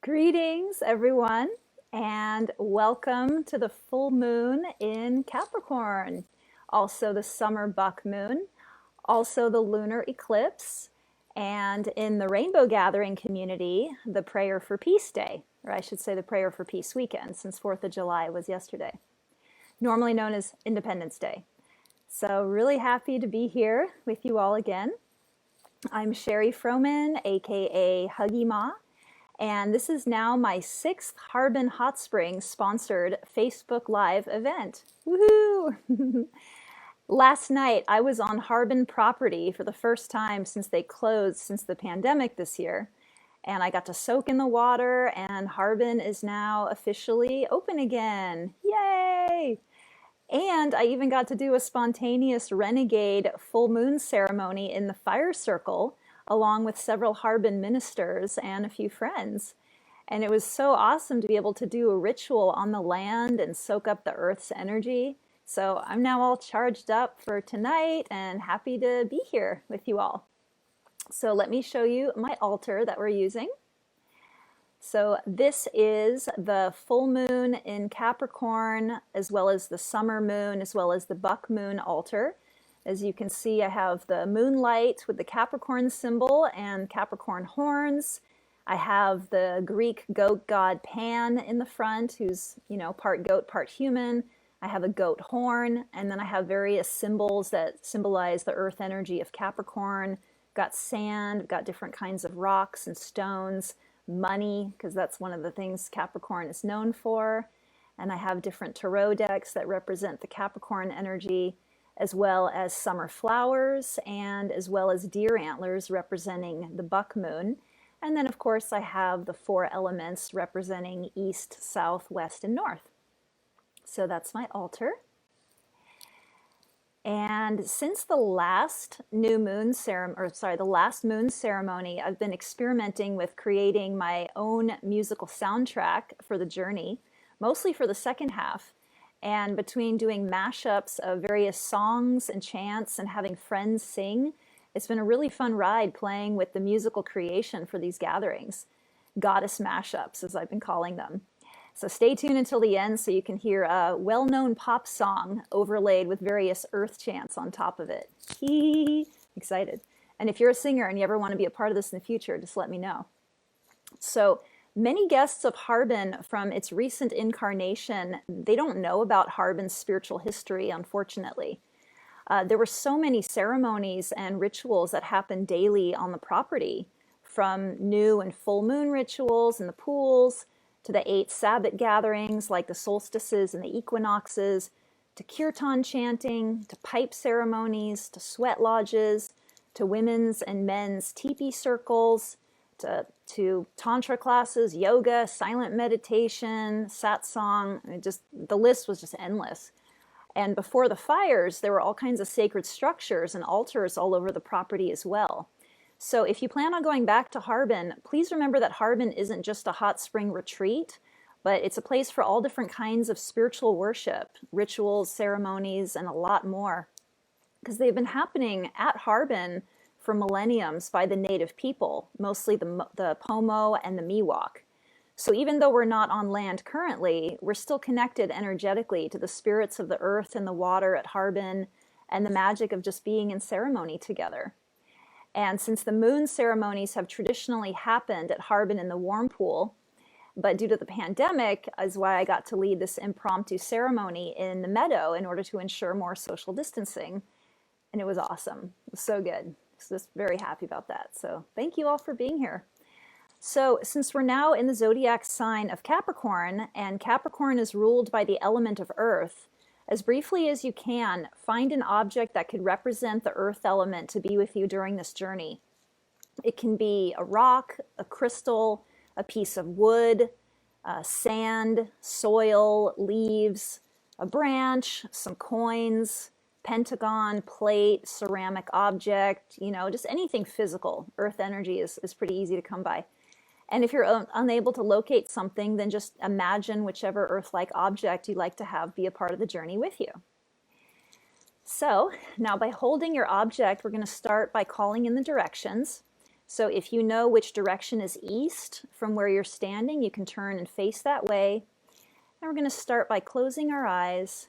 Greetings, everyone, and welcome to the full moon in Capricorn, also the summer buck moon, also the lunar eclipse, and in the Rainbow Gathering community, the Prayer for Peace Day, or I should say the Prayer for Peace weekend, since 4th of July was yesterday, normally known as Independence Day. So really happy to be here with you all again. I'm Sherry Froman, aka Huggi-Ma, and this is now my 6th Harbin Hot Springs sponsored Facebook Live event. Woohoo! Last night I was on Harbin property for the first time since they closed since the pandemic this year. And I got to soak in the water, and Harbin is now officially open again. Yay! And I even got to do a spontaneous renegade full moon ceremony in the fire circle, along with several Harbin ministers and a few friends. And it was so awesome to be able to do a ritual on the land and soak up the earth's energy. So I'm now all charged up for tonight and happy to be here with you all. So let me show you my altar that we're using. So this is the full moon in Capricorn, as well as the summer moon, as well as the buck moon altar. As you can see, I have the moonlight with the Capricorn symbol and Capricorn horns. I have the Greek goat god Pan in the front, who's, part goat, part human. I have a goat horn, and then I have various symbols that symbolize the earth energy of Capricorn. Got sand, got different kinds of rocks and stones, money, because that's one of the things Capricorn is known for. And I have different tarot decks that represent the Capricorn energy, as well as summer flowers, and as well as deer antlers representing the buck moon. And then, of course, I have the 4 elements representing east, south, west, and north. So that's my altar. And since the last moon ceremony, I've been experimenting with creating my own musical soundtrack for the journey, mostly for the second half. And between doing mashups of various songs and chants and having friends sing, it's been a really fun ride playing with the musical creation for these gatherings. Goddess mashups, as I've been calling them. So stay tuned until the end so you can hear a well-known pop song overlaid with various earth chants on top of it. Hee, excited. And if you're a singer and you ever want to be a part of this in the future, just let me know. So many guests of Harbin from its recent incarnation, they don't know about Harbin's spiritual history, unfortunately. There were so many ceremonies and rituals that happened daily on the property, from new and full moon rituals in the pools, to the 8 Sabbath gatherings like the solstices and the equinoxes, to kirtan chanting, to pipe ceremonies, to sweat lodges, to women's and men's teepee circles, to tantra classes, yoga, silent meditation, satsang. The list was just endless. And before the fires, there were all kinds of sacred structures and altars all over the property as well. So if you plan on going back to Harbin, please remember that Harbin isn't just a hot spring retreat, but it's a place for all different kinds of spiritual worship, rituals, ceremonies, and a lot more. Because they've been happening at Harbin for millenniums by the native people, mostly the Pomo and the Miwok. So even though we're not on land currently, we're still connected energetically to the spirits of the earth and the water at Harbin and the magic of just being in ceremony together. And since the moon ceremonies have traditionally happened at Harbin in the warm pool, but due to the pandemic is why I got to lead this impromptu ceremony in the meadow in order to ensure more social distancing. And it was awesome. It was so good. So just very happy about that. So thank you all for being here. So since we're now in the zodiac sign of Capricorn, and Capricorn is ruled by the element of earth, as briefly as you can, find an object that could represent the earth element to be with you during this journey. It can be a rock, a crystal, a piece of wood, sand, soil, leaves, a branch, some coins, pentagon, plate, ceramic object, just anything physical. Earth energy is pretty easy to come by. And if you're unable to locate something, then just imagine whichever earth-like object you'd like to have be a part of the journey with you. So now by holding your object, we're going to start by calling in the directions. So if you know which direction is east from where you're standing, you can turn and face that way. And we're going to start by closing our eyes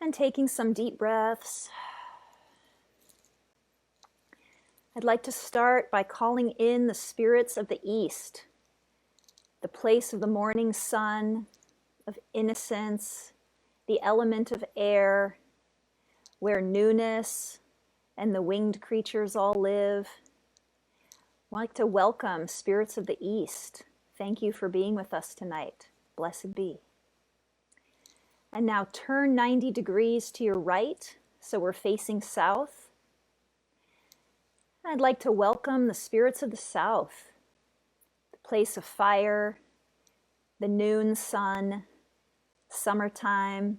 and taking some deep breaths. I'd like to start by calling in the spirits of the East, the place of the morning sun, of innocence, the element of air, where newness and the winged creatures all live. I'd like to welcome spirits of the East. Thank you for being with us tonight. Blessed be. And now turn 90 degrees to your right, so we're facing south. I'd like to welcome the spirits of the South, the place of fire, the noon sun, summertime,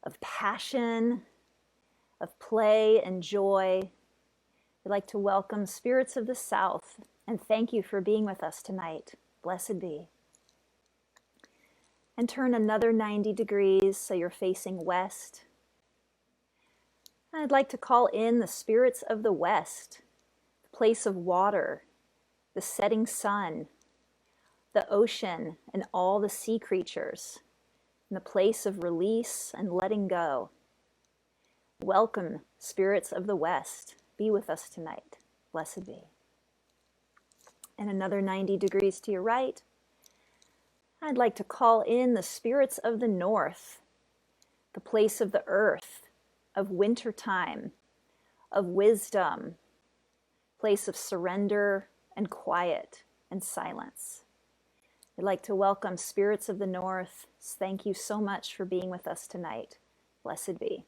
of passion, of play and joy. I'd like to welcome spirits of the South and thank you for being with us tonight. Blessed be. And turn another 90 degrees so you're facing west. I'd like to call in the spirits of the West, the place of water, the setting sun, the ocean and all the sea creatures, and the place of release and letting go. Welcome, spirits of the West. Be with us tonight. Blessed be. And another 90 degrees to your right. I'd like to call in the spirits of the North, the place of the earth, of wintertime, of wisdom, place of surrender and quiet and silence. I'd like to welcome spirits of the North. Thank you so much for being with us tonight. Blessed be.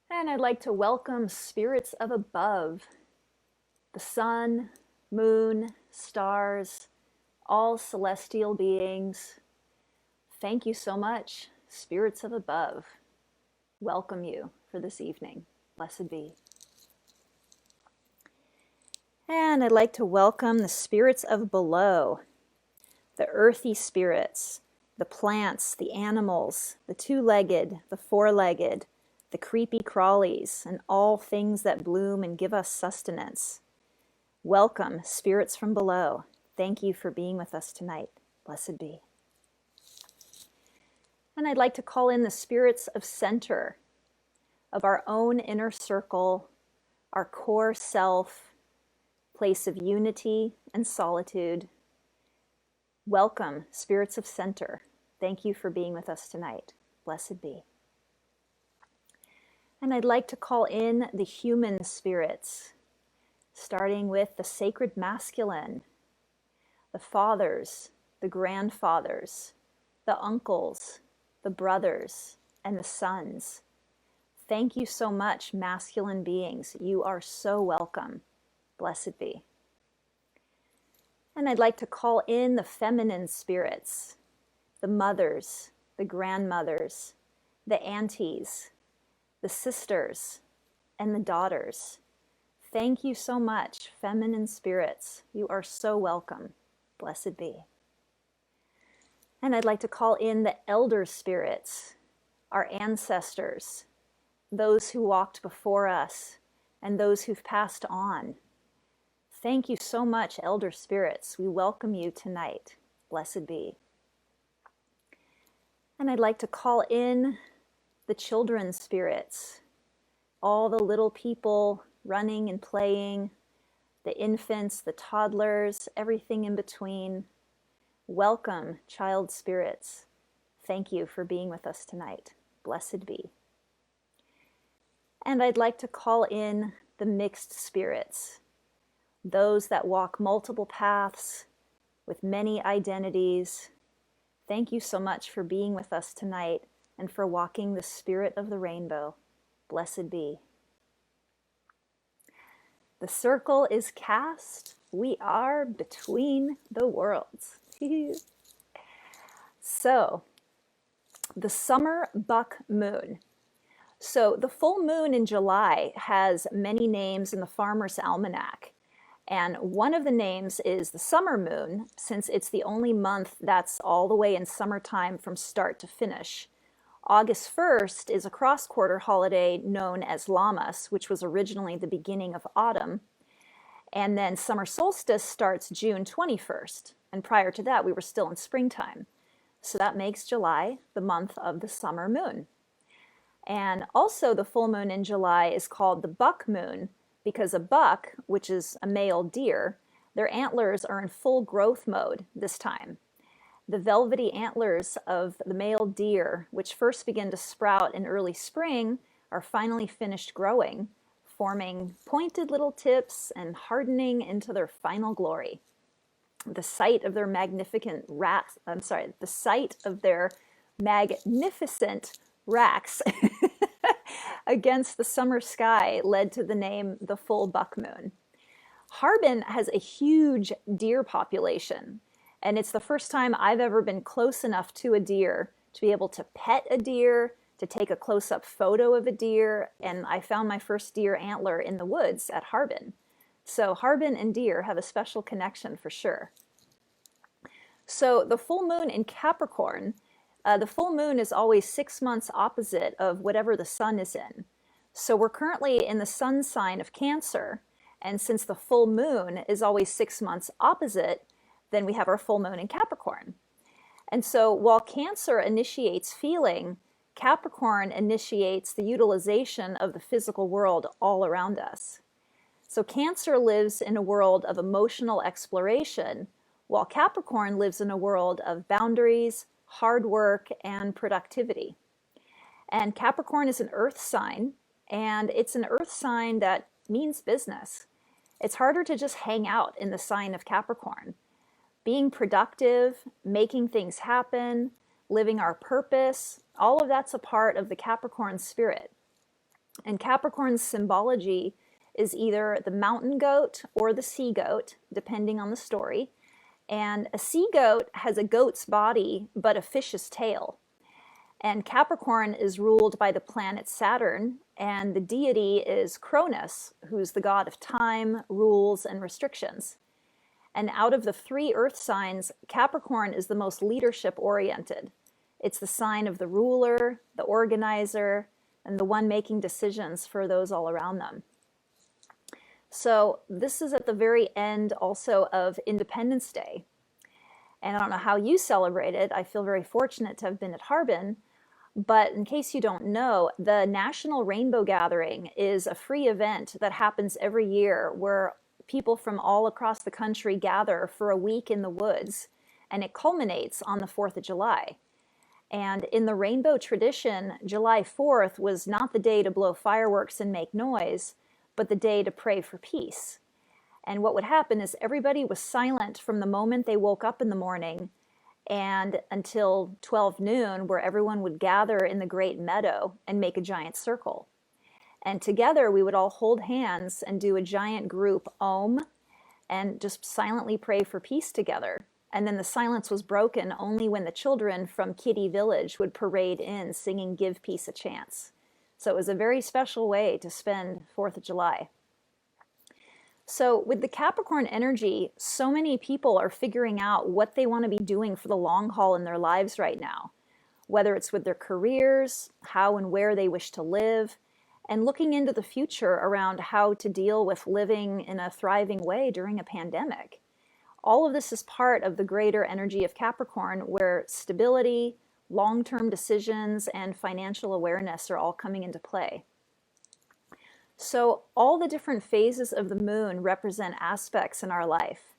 And I'd like to welcome spirits of above, the sun, moon, stars, all celestial beings. Thank you so much, spirits of above. Welcome you for this evening. Blessed be. And I'd like to welcome the spirits of below, the earthy spirits, the plants, the animals, the two-legged, the four-legged, the creepy crawlies, and all things that bloom and give us sustenance. Welcome, spirits from below. Thank you for being with us tonight. Blessed be. And I'd like to call in the spirits of center, of our own inner circle, our core self, place of unity and solitude. Welcome, spirits of center. Thank you for being with us tonight. Blessed be. And I'd like to call in the human spirits, starting with the sacred masculine, the fathers, the grandfathers, the uncles, the brothers, and the sons. Thank you so much, masculine beings. You are so welcome. Blessed be. And I'd like to call in the feminine spirits, the mothers, the grandmothers, the aunties, the sisters, and the daughters. Thank you so much, feminine spirits. You are so welcome. Blessed be. And I'd like to call in the elder spirits, our ancestors, those who walked before us, and those who've passed on. Thank you so much, elder spirits. We welcome you tonight. Blessed be. And I'd like to call in the children's spirits, all the little people running and playing, the infants, the toddlers, everything in between. Welcome, child spirits. Thank you for being with us tonight. Blessed be. And I'd like to call in the mixed spirits, those that walk multiple paths with many identities. Thank you so much for being with us tonight and for walking the spirit of the rainbow. Blessed be. The circle is cast. We are between the worlds. So, the summer buck moon. So the full moon in July has many names in the Farmer's Almanac. And one of the names is the summer moon, since it's the only month that's all the way in summertime from start to finish. August 1st is a cross-quarter holiday known as Lammas, which was originally the beginning of autumn. And then summer solstice starts June 21st. And prior to that, we were still in springtime. So that makes July the month of the summer moon. And also the full moon in July is called the buck moon because a buck, which is a male deer, their antlers are in full growth mode this time. The velvety antlers of the male deer, which first begin to sprout in early spring, are finally finished growing, forming pointed little tips and hardening into their final glory. The sight of their magnificent racks against the summer sky led to the name the full buck moon. Harbin has a huge deer population, and it's the first time I've ever been close enough to a deer to be able to pet a deer, to take a close-up photo of a deer, and I found my first deer antler in the woods at Harbin. So Harbin and deer have a special connection for sure. So the full moon in Capricorn, the full moon is always 6 months opposite of whatever the sun is in. So we're currently in the sun sign of Cancer, and since the full moon is always 6 months opposite, then we have our full moon in Capricorn. And so while Cancer initiates feeling, Capricorn initiates the utilization of the physical world all around us. So Cancer lives in a world of emotional exploration, while Capricorn lives in a world of boundaries, hard work, and productivity. And Capricorn is an earth sign, and it's an earth sign that means business. It's harder to just hang out in the sign of Capricorn. Being productive, making things happen, living our purpose, all of that's a part of the Capricorn spirit. And Capricorn's symbology is either the mountain goat or the sea goat, depending on the story. And a sea goat has a goat's body, but a fish's tail. And Capricorn is ruled by the planet Saturn, and the deity is Cronus, who's the god of time, rules, and restrictions. And out of the 3 earth signs, Capricorn is the most leadership-oriented. It's the sign of the ruler, the organizer, and the one making decisions for those all around them. So this is at the very end also of Independence Day. And I don't know how you celebrate it. I feel very fortunate to have been at Harbin. But in case you don't know, the National Rainbow Gathering is a free event that happens every year where people from all across the country gather for a week in the woods. And it culminates on the 4th of July. And in the rainbow tradition, July 4th was not the day to blow fireworks and make noise, but the day to pray for peace. And what would happen is everybody was silent from the moment they woke up in the morning and until 12 noon, where everyone would gather in the great meadow and make a giant circle. And together we would all hold hands and do a giant group Om and just silently pray for peace together. And then the silence was broken only when the children from Kitty Village would parade in singing Give Peace a Chance. So it was a very special way to spend 4th of July. So with the Capricorn energy, so many people are figuring out what they want to be doing for the long haul in their lives right now, whether it's with their careers, how and where they wish to live, and looking into the future around how to deal with living in a thriving way during a pandemic. All of this is part of the greater energy of Capricorn, where stability, long-term decisions, and financial awareness are all coming into play. So all the different phases of the moon represent aspects in our life.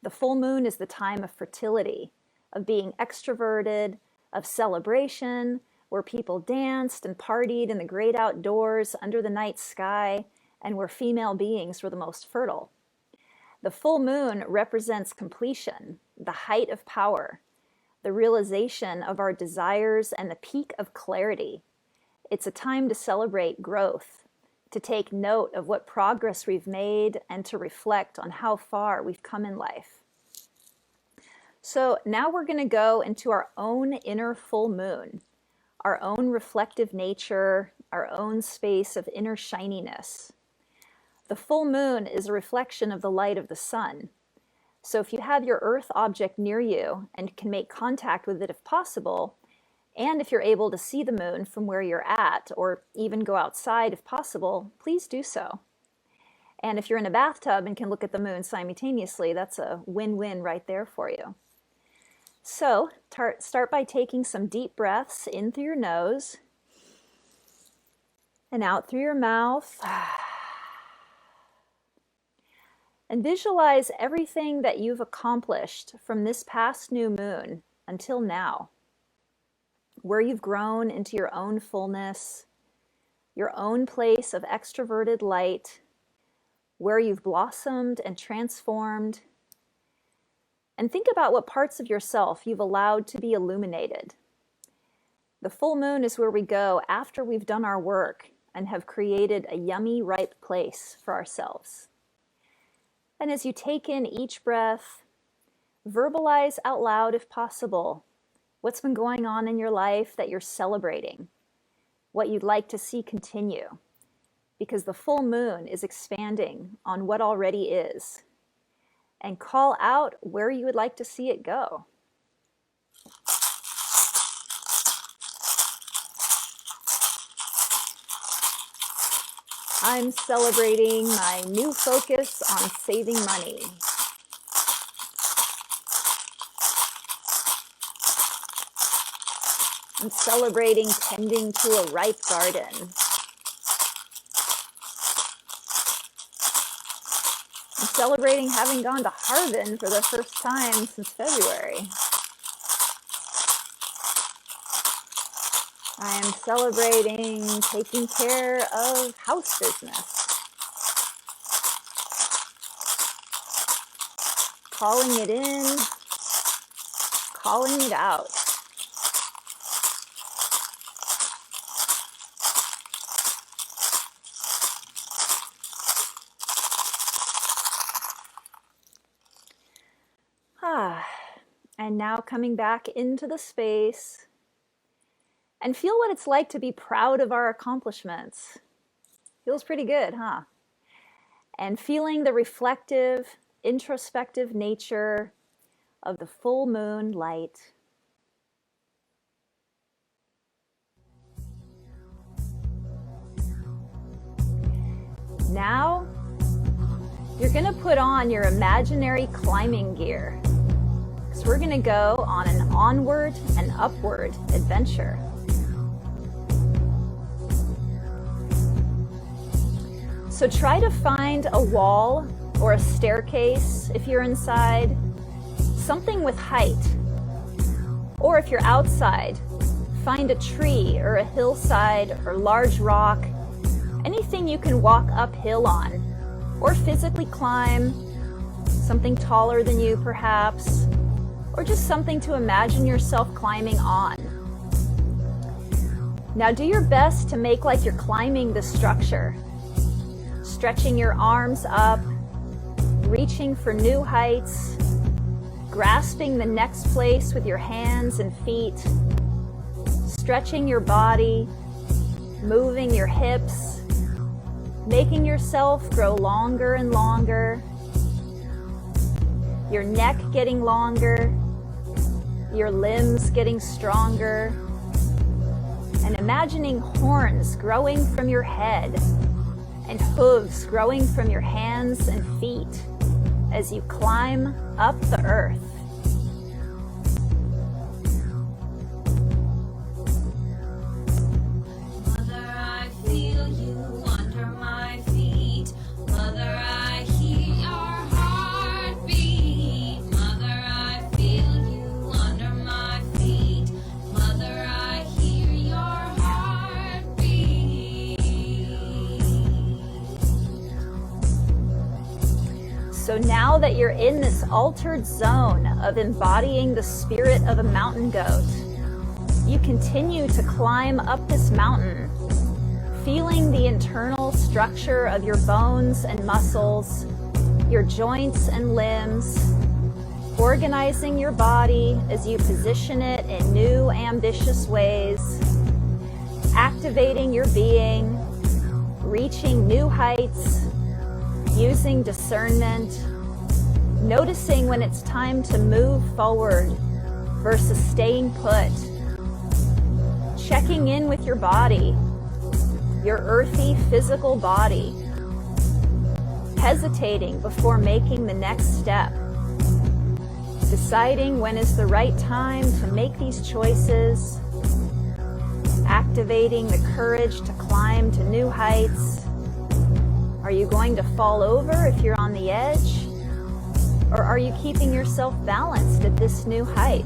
The full moon is the time of fertility, of being extroverted, of celebration, where people danced and partied in the great outdoors under the night sky, and where female beings were the most fertile. The full moon represents completion, the height of power, the realization of our desires, and the peak of clarity. It's a time to celebrate growth, to take note of what progress we've made, and to reflect on how far we've come in life. So now we're going to go into our own inner full moon, our own reflective nature, our own space of inner shininess. The full moon is a reflection of the light of the sun. So if you have your earth object near you and can make contact with it if possible, and if you're able to see the moon from where you're at, or even go outside if possible, please do so. And if you're in a bathtub and can look at the moon simultaneously, that's a win-win right there for you. So start by taking some deep breaths in through your nose and out through your mouth. And visualize everything that you've accomplished from this past new moon until now, where you've grown into your own fullness, your own place of extroverted light, where you've blossomed and transformed. And think about what parts of yourself you've allowed to be illuminated. The full moon is where we go after we've done our work and have created a yummy, ripe place for ourselves. And as you take in each breath, verbalize out loud if possible what's been going on in your life that you're celebrating, what you'd like to see continue, because the full moon is expanding on what already is. And call out where you would like to see it go. I'm celebrating my new focus on saving money. I'm celebrating tending to a ripe garden. I'm celebrating having gone to Harvard for the first time since February. I am celebrating taking care of house business. Calling it in, calling it out. And now coming back into the space, and feel what it's like to be proud of our accomplishments. Feels pretty good, huh? And feeling the reflective, introspective nature of the full moon light. Now, you're gonna put on your imaginary climbing gear. So we're gonna go on an onward and upward adventure. So try to find a wall or a staircase if you're inside, something with height. Or if you're outside, find a tree or a hillside or large rock, anything you can walk uphill on, or physically climb, something taller than you perhaps, or just something to imagine yourself climbing on. Now do your best to make like you're climbing the structure, stretching your arms up, reaching for new heights, grasping the next place with your hands and feet, stretching your body, moving your hips, making yourself grow longer and longer, your neck getting longer, your limbs getting stronger, and imagining horns growing from your head and hooves growing from your hands and feet as you climb up the earth. Mother, I feel you under my feet. Mother, I hear your heartbeat. Mother, I feel you under my feet. Mother, I hear your heartbeat. So now that you're in this altered zone of embodying the spirit of a mountain goat, you continue to climb up this mountain, feeling the internal structure of your bones and muscles, your joints and limbs, organizing your body as you position it in new, ambitious ways, activating your being, reaching new heights, using discernment, noticing when it's time to move forward versus staying put, checking in with your body, your earthy physical body, hesitating before making the next step, deciding when is the right time to make these choices, activating the courage to climb to new heights. Are you going to fall over if you're on the edge? Or are you keeping yourself balanced at this new height?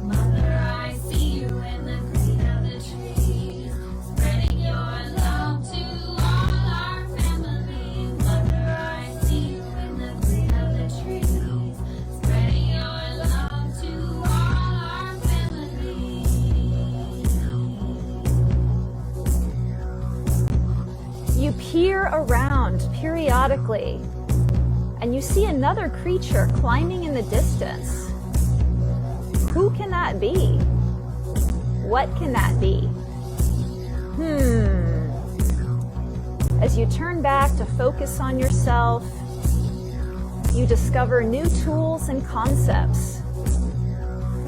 Mother, I see you in the green of the trees, spreading your love to all our family. Mother, I see you in the green of the trees, spreading your love to all our family. You peer around periodically, and you see another creature climbing in the distance. Who can that be? What can that be? As you turn back to focus on yourself, you discover new tools and concepts.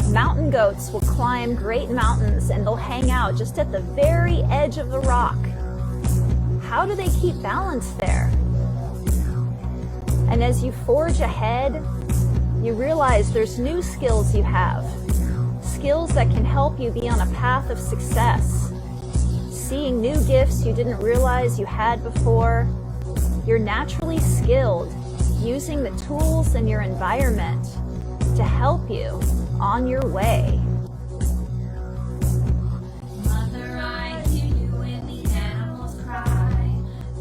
Mountain goats will climb great mountains and they'll hang out just at the very edge of the rock. How do they keep balance there? And as you forge ahead, you realize there's new skills you have. Skills that can help you be on a path of success. Seeing new gifts you didn't realize you had before. You're naturally skilled using the tools in your environment to help you on your way. Mother, I hear you when the animals cry,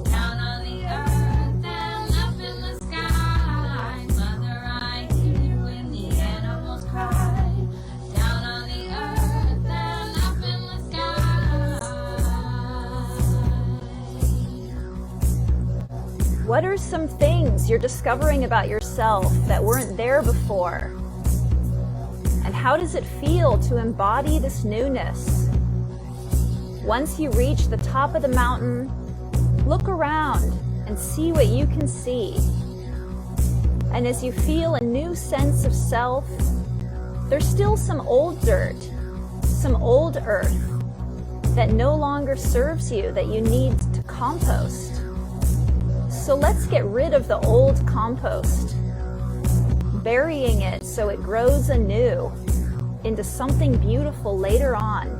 down on the earth and up in the sky. Mother, I hear you when the animals cry, down on the earth and up in the sky. What are some things you're discovering about yourself that weren't there before? And how does it feel to embody this newness? Once you reach the top of the mountain, look around and see what you can see. And as you feel a new sense of self, there's still some old dirt, some old earth that no longer serves you, that you need to compost. So let's get rid of the old compost, burying it so it grows anew into something beautiful later on.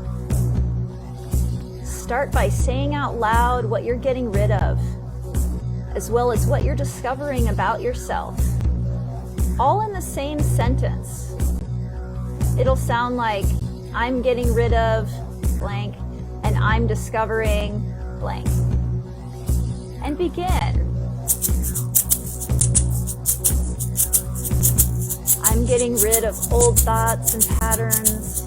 Start by saying out loud what you're getting rid of, as well as what you're discovering about yourself, all in the same sentence. It'll sound like, I'm getting rid of blank, and I'm discovering blank. And begin. I'm getting rid of old thoughts and patterns,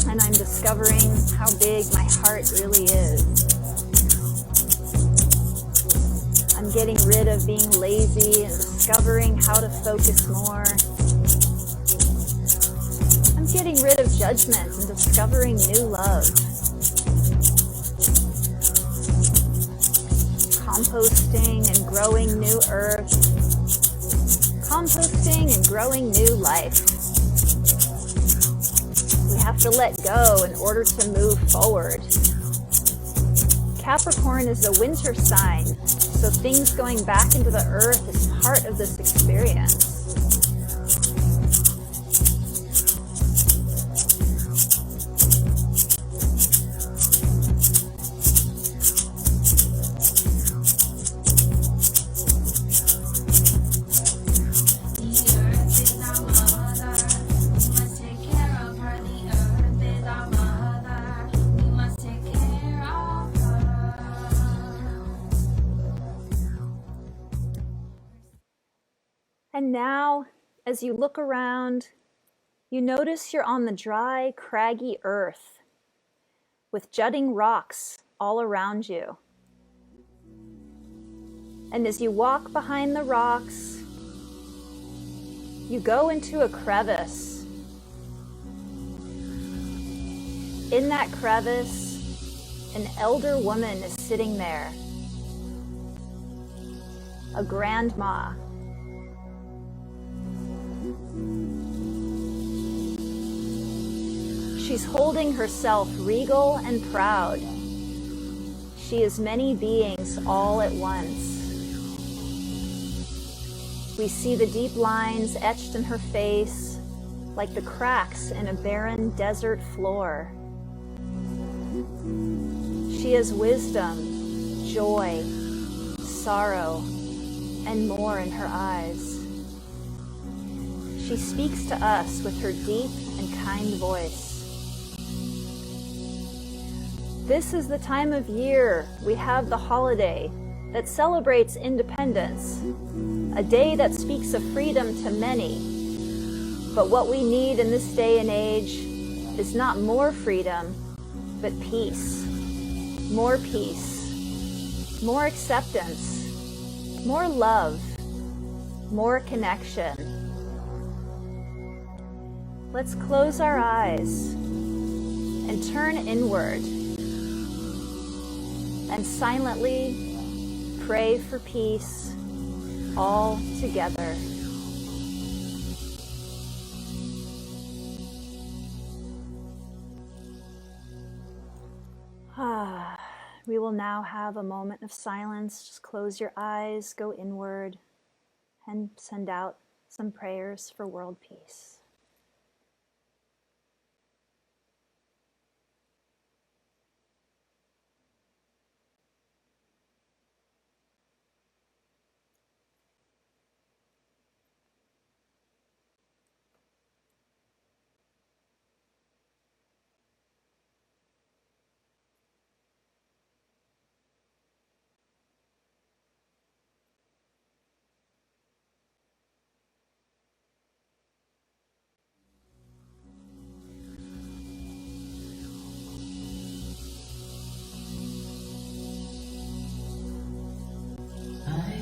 and I'm discovering how big my heart really is. I'm getting rid of being lazy and discovering how to focus more. I'm getting rid of judgment and discovering new love. Composting and growing new earth. Composting and growing new life. We have to let go in order to move forward. Capricorn is a winter sign, so things going back into the earth is part of this experience. And now, as you look around, you notice you're on the dry, craggy earth with jutting rocks all around you. And as you walk behind the rocks, you go into a crevice. In that crevice, an elder woman is sitting there, a grandma. She's holding herself regal and proud. She is many beings all at once. We see the deep lines etched in her face like the cracks in a barren desert floor. She has wisdom, joy, sorrow, and more in her eyes. She speaks to us with her deep and kind voice. This is the time of year we have the holiday that celebrates independence, a day that speaks of freedom to many. But what we need in this day and age is not more freedom, but peace. More peace, more acceptance, more love, more connection. Let's close our eyes and turn inward and silently pray for peace all together. We will now have a moment of silence. Just close your eyes, go inward, and send out some prayers for world peace.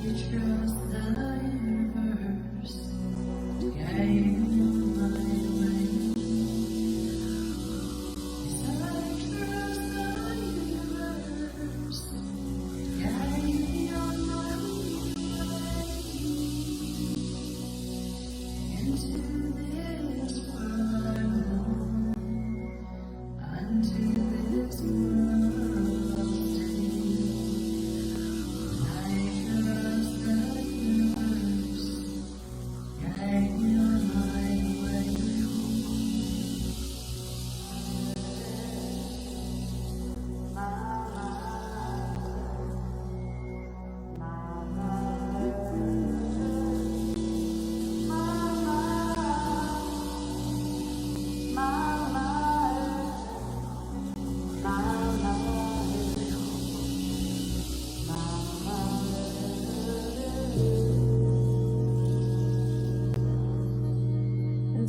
Trust the universe to guide my way. I trust the universe to guide me on my way into this world, unto this world.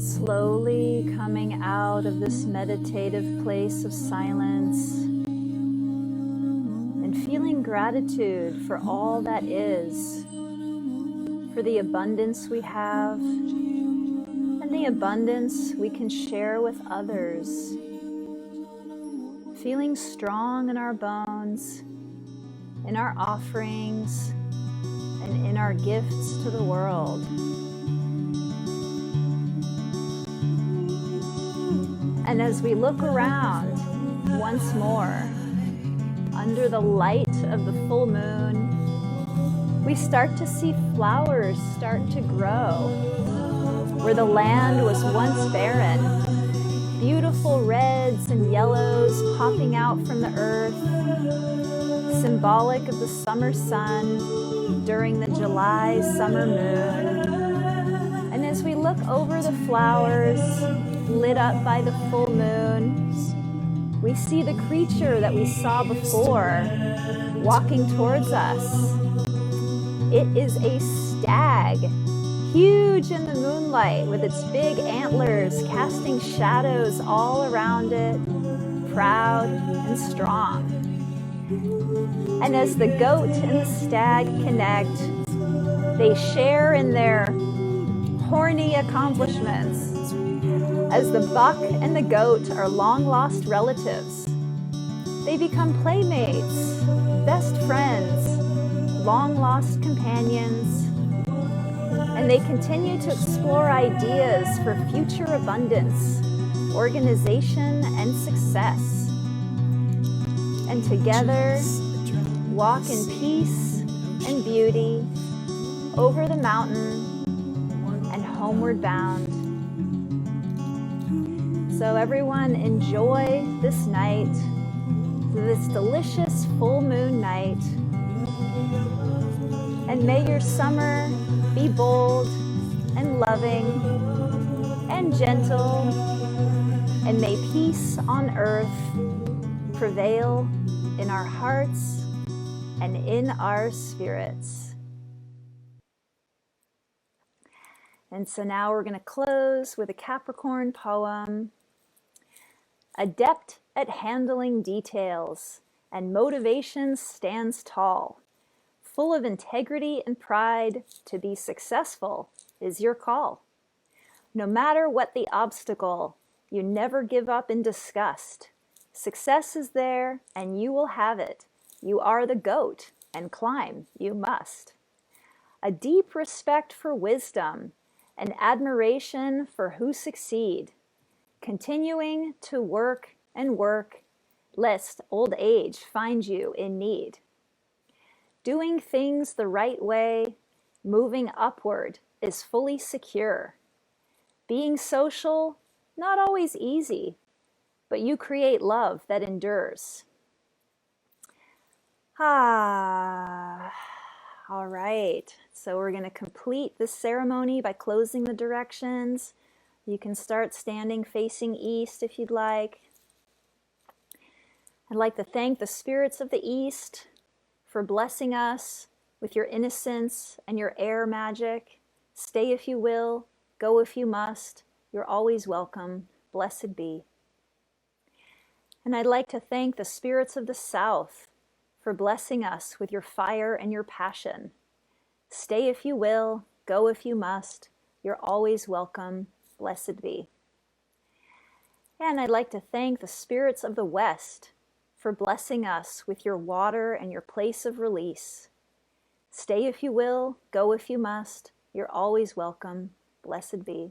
Slowly coming out of this meditative place of silence and feeling gratitude for all that is, for the abundance we have and the abundance we can share with others. Feeling strong in our bones, in our offerings, and in our gifts to the world. And as we look around once more, under the light of the full moon, we start to see flowers start to grow. Where the land was once barren, beautiful reds and yellows popping out from the earth, symbolic of the summer sun during the July summer moon. And as we look over the flowers lit up by the full moon, we see the creature that we saw before walking towards us. It is a stag, huge in the moonlight with its big antlers casting shadows all around it, proud and strong. And as the goat and the stag connect, they share in their horny accomplishments. As the buck and the goat are long-lost relatives, they become playmates, best friends, long-lost companions, and they continue to explore ideas for future abundance, organization, and success. And together, walk in peace and beauty over the mountain and homeward bound. So everyone, enjoy this night, this delicious full moon night. And may your summer be bold and loving and gentle, and may peace on earth prevail in our hearts and in our spirits. And so now we're going to close with a Capricorn poem. Adept at handling details, and motivation stands tall. Full of integrity and pride, to be successful is your call. No matter what the obstacle, you never give up in disgust. Success is there, and you will have it. You are the goat, and climb you must. A deep respect for wisdom, and admiration for who succeed. Continuing to work and work, lest old age find you in need. Doing things the right way, moving upward is fully secure. Being social, not always easy, but you create love that endures. All right. So we're going to complete this ceremony by closing the directions. You can start standing facing east if you'd like. I'd like to thank the spirits of the East for blessing us with your innocence and your air magic. Stay if you will, go if you must. You're always welcome. Blessed be. And I'd like to thank the spirits of the South for blessing us with your fire and your passion. Stay if you will, go if you must. You're always welcome. Blessed be. And I'd like to thank the spirits of the West for blessing us with your water and your place of release. Stay if you will, go if you must. You're always welcome. Blessed be.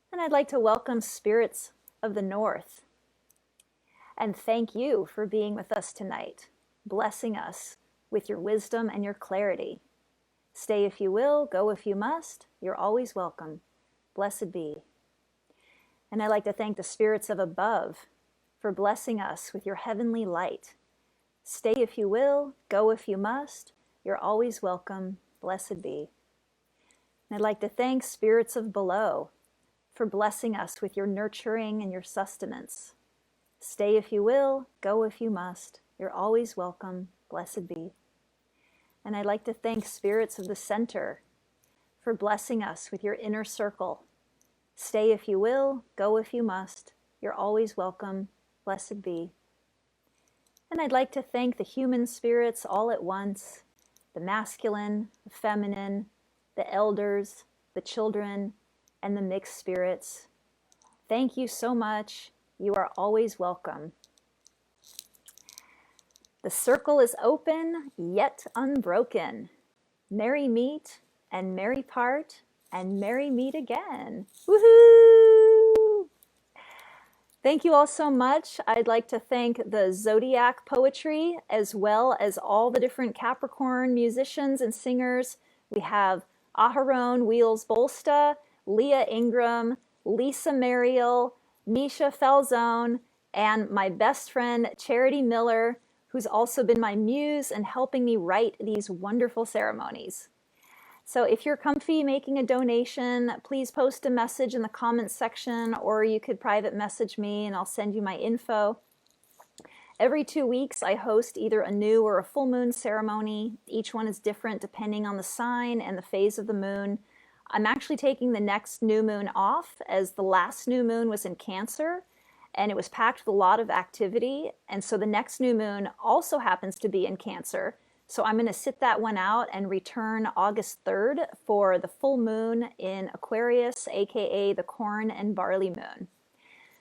And I'd like to welcome spirits of the North and thank you for being with us tonight, blessing us with your wisdom and your clarity. Stay if you will, go if you must. You're always welcome. Blessed be. And I'd like to thank the spirits of above for blessing us with your heavenly light. Stay if you will, go if you must. You're always welcome. Blessed be. And I'd like to thank spirits of below for blessing us with your nurturing and your sustenance. Stay if you will, go if you must. You're always welcome. Blessed be. And I'd like to thank spirits of the center for blessing us with your inner circle. Stay if you will, go if you must. You're always welcome. Blessed be. And I'd like to thank the human spirits all at once, the masculine, the feminine, the elders, the children, and the mixed spirits. Thank you so much. You are always welcome. The circle is open, yet unbroken. Merry meet and merry part and merry meet again. Woohoo! Thank you all so much. I'd like to thank the Zodiac Poetry as well as all the different Capricorn musicians and singers. We have Aharon Wheels Bolsta, Leah Ingram, Lisa Mariel, Misha Falzone, and my best friend Charity Miller, who's also been my muse and helping me write these wonderful ceremonies. So if you're comfy making a donation, please post a message in the comments section, or you could private message me and I'll send you my info. Every 2 weeks, I host either a new or a full moon ceremony. Each one is different depending on the sign and the phase of the moon. I'm actually taking the next new moon off, as the last new moon was in Cancer and it was packed with a lot of activity. And so the next new moon also happens to be in Cancer. So I'm going to sit that one out and return August 3rd for the full moon in Aquarius, aka the corn and barley moon.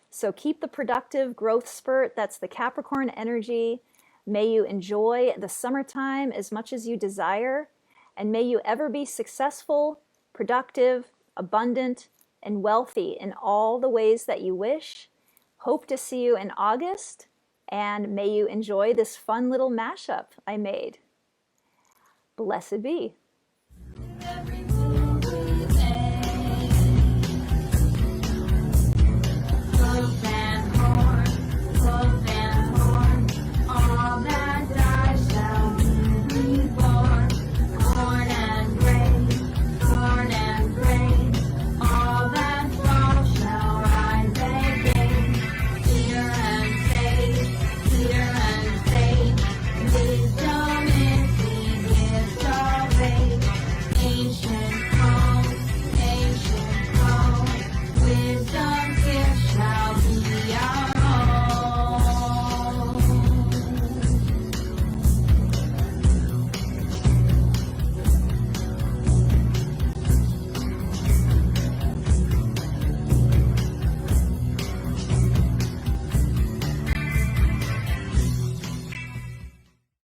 So keep the productive growth spurt. That's the Capricorn energy. May you enjoy the summertime as much as you desire. And may you ever be successful, productive, abundant, and wealthy in all the ways that you wish. Hope to see you in August. And may you enjoy this fun little mashup I made. Blessed be.